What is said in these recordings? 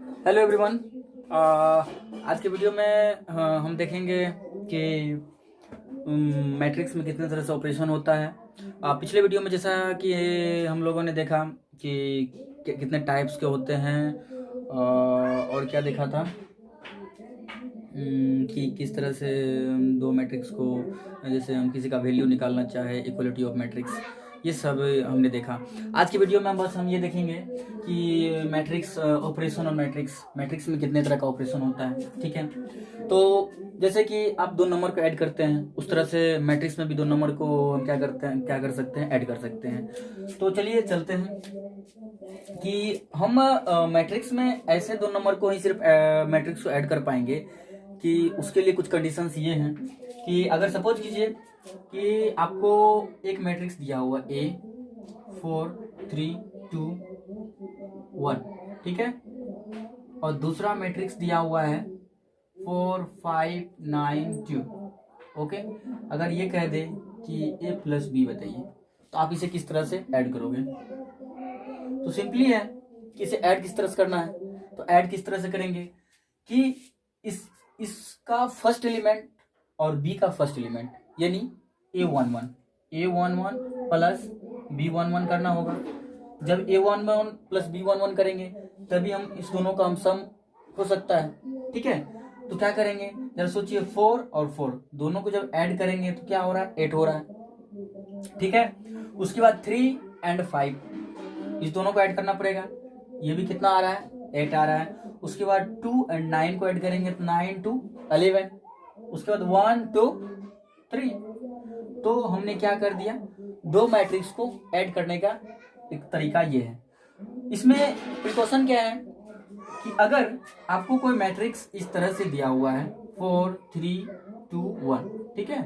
Hello everyone. आज के video में हम देखेंगे कि मैट्रिक्स में कितने तरह से ऑपरेशन होता है। पिछले वीडियो में जैसा कि हम लोगों ने देखा कि कितने टाइप्स के होते हैं और क्या देखा था कि किस तरह से दो मैट्रिक्स को, जैसे हम किसी का वैल्यू निकालना चाहे, इक्वलिटी ऑफ मैट्रिक्स, ये सब हमने देखा। आज की वीडियो में बस हम ये देखेंगे कि मैट्रिक्स ऑपरेशन और मैट्रिक्स में कितने तरह का ऑपरेशन होता है। ठीक है, तो जैसे कि आप दो नंबर को ऐड करते हैं, उस तरह से मैट्रिक्स में भी दो नंबर को हम क्या कर सकते हैं, ऐड कर सकते हैं। तो चलिए चलते हैं कि हम मैट्रिक्स में ऐसे दो नंबर को ही सिर्फ मैट्रिक्स को ऐड कर पाएंगे कि उसके लिए कुछ कंडीशंस ये हैं कि अगर सपोज कीजिए कि आपको एक मैट्रिक्स दिया हुआ A 4 3 2 1, ठीक है, और दूसरा मैट्रिक्स दिया हुआ है 4 5 9 2। ओके, अगर ये कह दे कि A प्लस B बताइए, तो आप इसे किस तरह से ऐड करोगे? तो सिंपली है कि इसे ऐड किस तरह से करना है। तो ऐड किस तरह से करेंगे कि इसका फर्स्ट एलिमेंट और बी का फर्स्ट एलिमेंट यानी A11 प्लस B11 करना होगा। जब A11 प्लस B11 करेंगे तभी हम इस दोनों का हम सम हो सकता है। ठीक है, तो क्या करेंगे, जरा सोचिए, 4 और 4 दोनों को जब ऐड करेंगे तो क्या हो रहा है, 8 हो रहा है। ठीक है, उसके बाद 3 और 5 इस दोनों को ऐड करना पड़ेगा, ये भी कितना आ रहा है, 8 आ रहा है। उसके बाद 2 और 9 को ऐड करेंगे तो 9 2 11। उसके बाद 1 2 3। तो हमने क्या कर दिया, दो मैट्रिक्स को ऐड करने का एक तरीका ये है। इसमें प्रिकॉशन क्या है कि अगर आपको कोई मैट्रिक्स इस तरह से दिया हुआ है 4 3 2 1, ठीक है,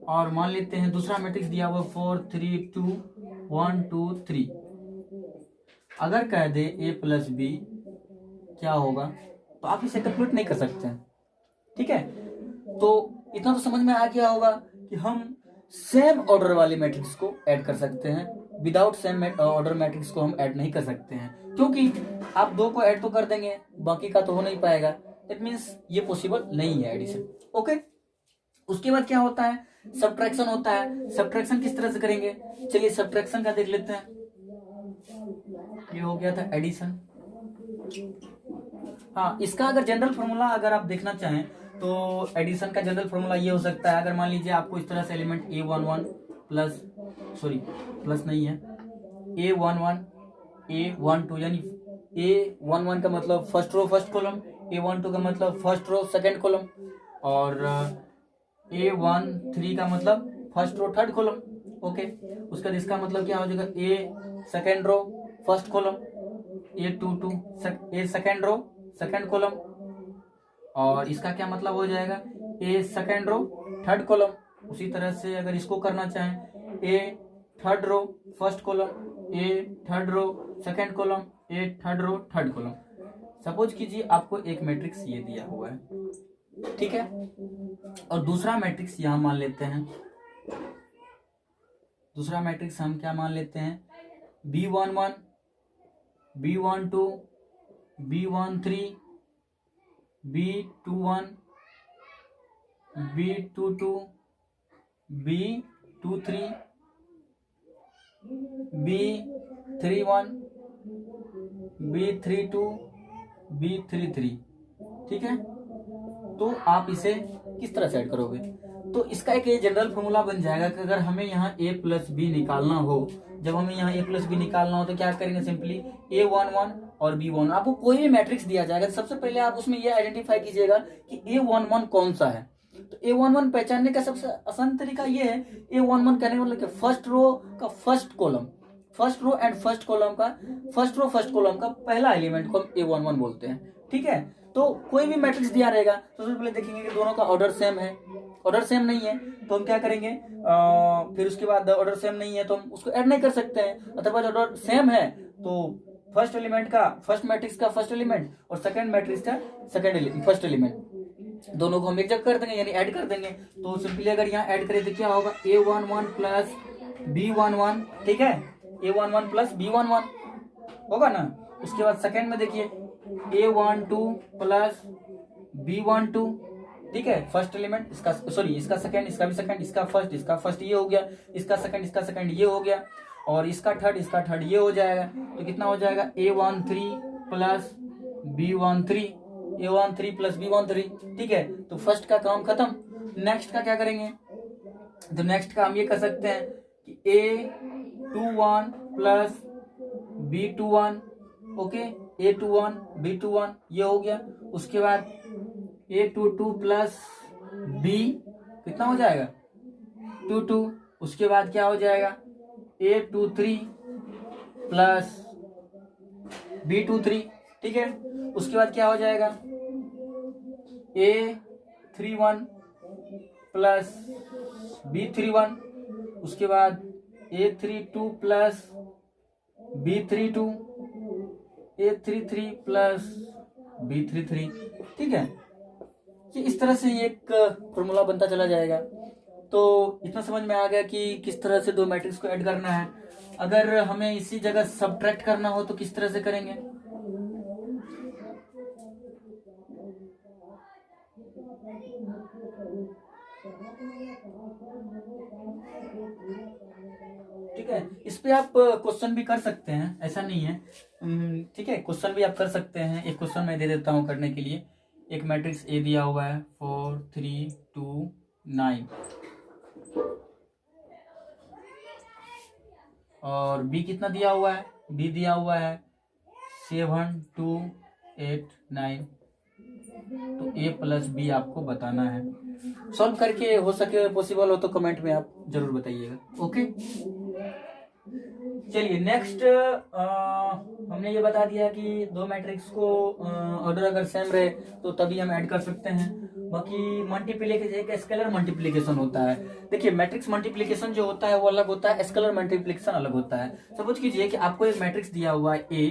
और मान लेते हैं दूसरा मैट्रिक्स दिया हुआ 4 3 2 1 2 3, अगर कह दे A प्लस B क्या होगा, तो आप इसे कैलकुलेट नहीं कर सकते हैं। ठीक है, तो इतना तो समझ में आ गया होगा कि हम सेम ऑर्डर वाले मैट्रिक्स को ऐड कर सकते हैं, विदाउट सेम ऑर्डर मैट्रिक्स को हम ऐड नहीं कर सकते हैं, क्योंकि आप दो को ऐड तो कर देंगे, बाकी का तो हो नहीं पाएगा। इट मीन्स ये पॉसिबल नहीं है एडिशन। ओके, उसके बाद क्या होता है, सब्ट्रैक्शन होता है। सब्ट्रैक्शन किस तरह से करेंगे, चलिए सब्ट्रैक्शन का देख लेते हैं। ये हो गया था एडिशन। हाँ, इसका अगर जनरल फॉर्मूला अगर आप देखना चाहें तो एडिशन का जनरल फॉर्मूला ये हो सकता है, अगर मान लीजिए आपको इस तरह से element A11 plus, sorry plus नहीं है, A11 A12 यानी A11 का मतलब first row first column, A12 का मतलब फर्स्ट रो सेकंड कॉलम, और A13 का मतलब first row third column. Okay, उसका इसका मतलब क्या हो जाएगा, A second row first column, A22 A second row second column, और इसका क्या मतलब हो जाएगा, A second row third column. उसी तरह से अगर इसको करना चाहें, A third row first column, A third row second column, A third row third column. Suppose कीजिए आपको एक मैट्रिक्स ये दिया हुआ है, ठीक है, और दूसरा मैट्रिक्स यहां मान लेते हैं, दूसरा मैट्रिक्स हम क्या मान लेते हैं, B11 B12 B13 B21 B22 B23 B31 B32 B33। ठीक है, तो आप इसे किस तरह से ऐड करोगे, तो इसका एक ये जनरल फॉर्मूला बन जाएगा कि अगर हमें यहाँ A प्लस बी निकालना हो, जब हमें यहाँ A प्लस बी निकालना हो तो क्या करेंगे, सिंपली A11 और B1, आपको कोई भी मैट्रिक्स दिया जाएगा सबसे पहले आप उसमें ये आइडेंटिफाई कीजिएगा कि A11 कौन सा है। तो A11 पहचानने का सबसे आसान तरीका ये है, A11 कहने का मतलब फर्स्ट रो का first column, first row and first column का फर्स्ट रो फर्स्ट कॉलम का पहला एलिमेंट को हम A11 बोलते हैं। ठीक है, तो कोई भी मैट्रिक्स दिया रहेगा तो सबसे पहले देखेंगे कि दोनों का ऑर्डर सेम है, ऑर्डर सेम नहीं है तो हम क्या करेंगे, फिर उसके बाद ऑर्डर सेम नहीं है तो हम उसको ऐड नहीं कर सकते हैं। अदरवाइज ऑर्डर सेम है तो फर्स्ट एलिमेंट का फर्स्ट मैट्रिक्स का फर्स्ट एलिमेंट और सेकंड मैट्रिक्स का सेकंड फर्स्ट एलिमेंट, दोनों को हम एक जगह कर देंगे यानी ऐड कर देंगे। तो सिंपली अगर यहाँ ऐड करें तो क्या होगा, A11 प्लस B11, ठीक है, A11 प्लस B11 होगा ना। उसके बाद सेकंड में देखिए A12 प्लस B12, ठीक है, फर्स्ट एलिमेंट इसका, सॉरी इसका सेकंड, इसका भी सेकंड, इसका फर्स्ट ये हो गया, इसका सेकंड ये हो गया, और इसका थर्ड ये हो जाएगा। तो कितना हो जाएगा, A13 plus B13, A13 plus B13, ठीक है। तो फर्स्ट का काम खत्म। नेक्स्ट का क्या करेंगे, तो नेक्स्ट का हम ये कर सकते हैं कि A21 plus B21, okay, A21 B21 ये हो गया। उसके बाद A22 प्लस B कितना हो जाएगा, 22। उसके बाद क्या हो जाएगा, A23 प्लस B23, ठीक है। उसके बाद क्या हो जाएगा, A31 प्लस B31। उसके बाद A32 plus B32, A33 plus B33, ठीक है। कि इस तरह से एक फॉर्मूला बनता चला जाएगा। तो इतना समझ में आ गया कि किस तरह से दो मैट्रिक्स को ऐड करना है। अगर हमें इसी जगह सब्ट्रैक्ट करना हो तो किस तरह से करेंगे, ठीक है। इस पे आप क्वेश्चन भी कर सकते हैं, ऐसा नहीं है, ठीक है, क्वेश्चन भी आप कर सकते हैं। एक क्वेश्चन मैं दे देता हूं करने के लिए। एक मैट्रिक्स ए दिया हुआ है 4 3 2 9, और बी कितना दिया हुआ है, बी दिया हुआ है 7 2 8 9। तो ए प्लस बी आपको बताना है। सॉल्व करके हो सके पॉसिबल हो तो कमेंट में आप जरूर बताइएगा, ओके। चलिए नेक्स्ट, हमने ये बता दिया कि दो मैट्रिक्स को ऑर्डर अगर सेम रहे तो तभी हम ऐड कर सकते हैं। बाकी मल्टीप्लिकेशन, एक स्केलर मल्टीप्लिकेशन होता है। देखिए मैट्रिक्स मल्टीप्लिकेशन जो होता है वो अलग होता है, स्केलर मल्टीप्लिकेशन अलग होता है। सपोज कीजिए कि आपको एक मैट्रिक्स दिया हुआ है A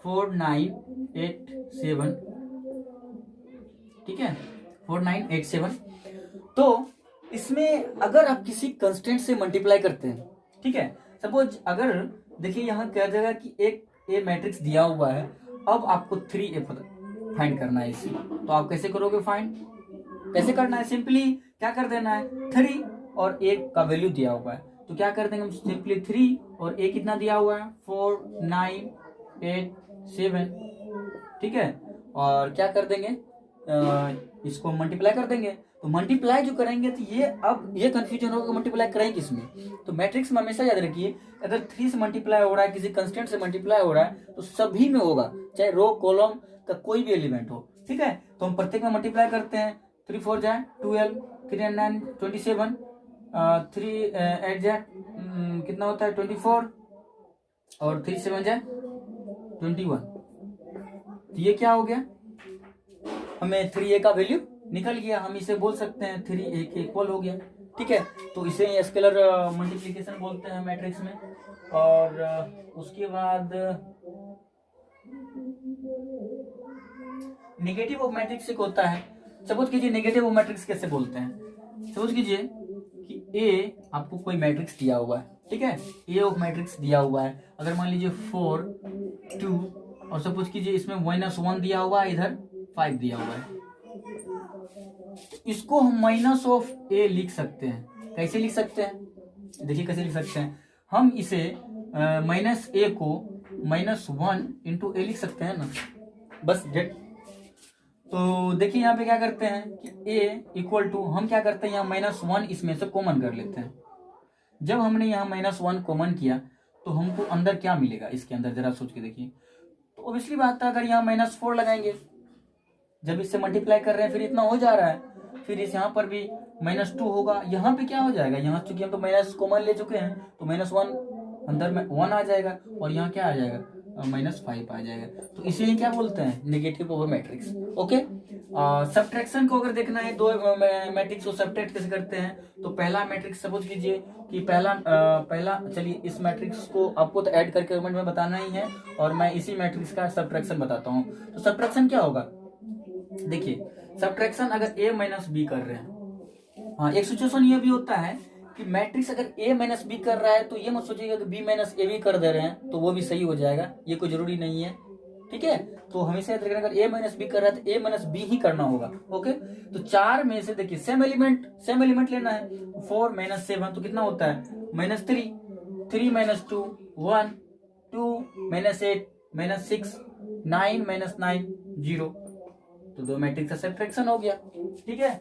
4 9 8 7, ठीक है, 4 9 8 7। तो इसमें अगर आप किसी कंस्टेंट से मल्टीप्लाई करते हैं, ठीक है, सपोज अगर देखिए यहाँ कह देगा कि एक ए मैट्रिक्स दिया हुआ है, अब आपको 3A फाइंड करना है इसी। तो आप कैसे करोगे फाइंड, कैसे करना है, सिंपली क्या कर देना है, 3 और A का वैल्यू दिया हुआ है तो क्या कर देंगे हम, सिंपली 3 और A कितना दिया हुआ है 4 9 8 7, ठीक है। और क्या कर देंगे, इसको मल्टीप्लाई कर देंगे। तो मल्टीप्लाई जो करेंगे तो ये, अब ये कंफ्यूजन होगा मल्टीप्लाई करें किसमें। तो मैट्रिक्स में हमेशा याद रखिए, अगर 3 से मल्टीप्लाई हो रहा है, किसी कंस्टेंट से मल्टीप्लाई हो रहा है तो सभी में होगा, चाहे रो कॉलम का कोई भी एलिमेंट हो, ठीक है। तो हम प्रत्येक में मल्टीप्लाई करते हैं। 3 4 जाए 12, 3 and 9 27, 3 8 जाए कितना होता है 24, और 3 7 जाए 21। तो ये क्या हो गया, हमें 3A का वैल्यू निकल गया। हम इसे बोल सकते हैं 3A के इक्वल हो गया, ठीक है। तो इसे स्केलर मल्टीप्लिकेशन बोलते हैं मैट्रिक्स में। और उसके बाद नेगेटिव ऑफ मैट्रिक्स एक होता है। सपोज कीजिए नेगेटिव ऑफ मैट्रिक्स कैसे बोलते हैं, सपोज कीजिए कि A आपको कोई मैट्रिक्स दिया हुआ है, ठीक है, A ऑफ मैट्रिक्स दिया हुआ है। अगर मान लीजिए 4 2, और सपोज कीजिए इसमें -1 दिया हुआ है, इधर 5 दिया हुआ है। इसको हम माइनस ऑफ A लिख सकते हैं। कैसे लिख सकते हैं, देखिए कैसे लिख सकते हैं, हम इसे -A को -1 इंटू A लिख सकते हैं ना, बस गेट। तो देखिए यहाँ पे क्या करते हैं कि A इक्वल टू, हम क्या करते हैं यहाँ -1 इसमें से कॉमन कर लेते हैं। जब हमने यहाँ -1 कॉमन किया तो हमको अंदर क्या मिलेगा, इसके अंदर जरा सोच के देखिए। तो ऑब्वियसली बात है, अगर यहाँ -4 लगाएंगे, जब इससे मल्टीप्लाई कर रहे हैं फिर इतना हो जा रहा है, फिर इस यहाँ पर भी -2 होगा। यहाँ पे क्या हो जाएगा, यहाँ चूंकि हम तो माइनस कॉमन ले चुके हैं तो -1 अंदर में 1 आ जाएगा, और यहाँ क्या आ जाएगा -5 आ जाएगा। तो इसीलिए क्या बोलते हैं, negative over matrix, okay. Subtraction को अगर देखना है, दो मैट्रिक्स को सब्ट्रैक्ट कैसे करते हैं, तो पहला मैट्रिक्स सपोज कीजिए कि पहला चलिए इस मैट्रिक्स को आपको तो ऐड करके कमेंट में बताना ही है, और मैं इसी मैट्रिक्स का सब्ट्रैक्शन बताता हूँ। तो सब्ट्रैक्शन क्या होगा, देखिए सब्ट्रैक्शन अगर A माइनस बी कर रहे हैं, हाँ एक सिचुएशन ये भी होता है कि मैट्रिक्स अगर A माइनस बी कर रहा है तो ये मत सोचिएगा कि B माइनस ए भी कर दे रहे हैं तो वो भी सही हो जाएगा, ये कोई जरूरी नहीं है, ठीक है, तो हमेशा याद रखना, अगर a माइनस बी कर रहा है तो a माइनस बी ही करना होगा। ओके, तो 4 में से देखिए सेम एलिमेंट लेना है। 4 माइनस 7 तो कितना होता है -3, 3 माइनस 2 1, 2 माइनस 8 माइनस 6, 9 माइनस 9 0। तो दो मैट्रिक्स का सब्ट्रैक्शन हो गया। ठीक है,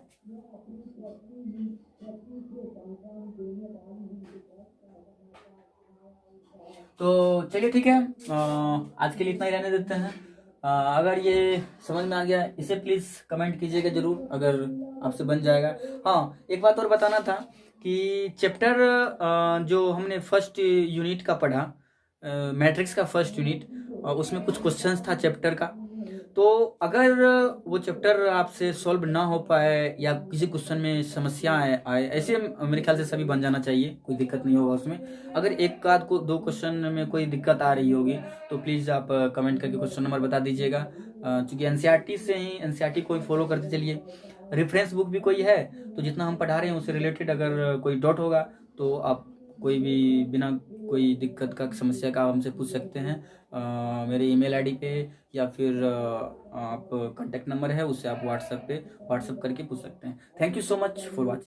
तो चलिए ठीक है, आज के लिए इतना ही रहने देते हैं। अगर ये समझ में आ गया, इसे प्लीज कमेंट कीजिएगा जरूर, अगर आपसे बन जाएगा। हाँ, एक बात और बताना था कि चैप्टर जो हमने फर्स्ट यूनिट का पढ़ा, मैट्रिक्स का फर्स्ट यूनिट, उसमें कुछ क्वेश्चंस था चैप्टर का। तो अगर वो चैप्टर आपसे सॉल्व ना हो पाए या किसी क्वेश्चन में समस्या आए, ऐसे मेरे ख्याल से सभी बन जाना चाहिए, कोई दिक्कत नहीं होगा उसमें। अगर एक आध को 2 क्वेश्चन में कोई दिक्कत आ रही होगी तो प्लीज़ आप कमेंट करके क्वेश्चन नंबर बता दीजिएगा। चूंकि एनसीईआरटी से ही, एनसीईआरटी को ही फॉलो करते चलिए। रेफरेंस बुक भी कोई है तो जितना हम पढ़ा रहे हैं उससे रिलेटेड अगर कोई डाउट होगा तो आप कोई भी बिना कोई दिक्कत का, समस्या का हमसे पूछ सकते हैं। मेरे ईमेल आईडी पे, या फिर आप कांटेक्ट नंबर है उससे आप व्हाट्सएप करके पूछ सकते हैं। Thank you so much for watching.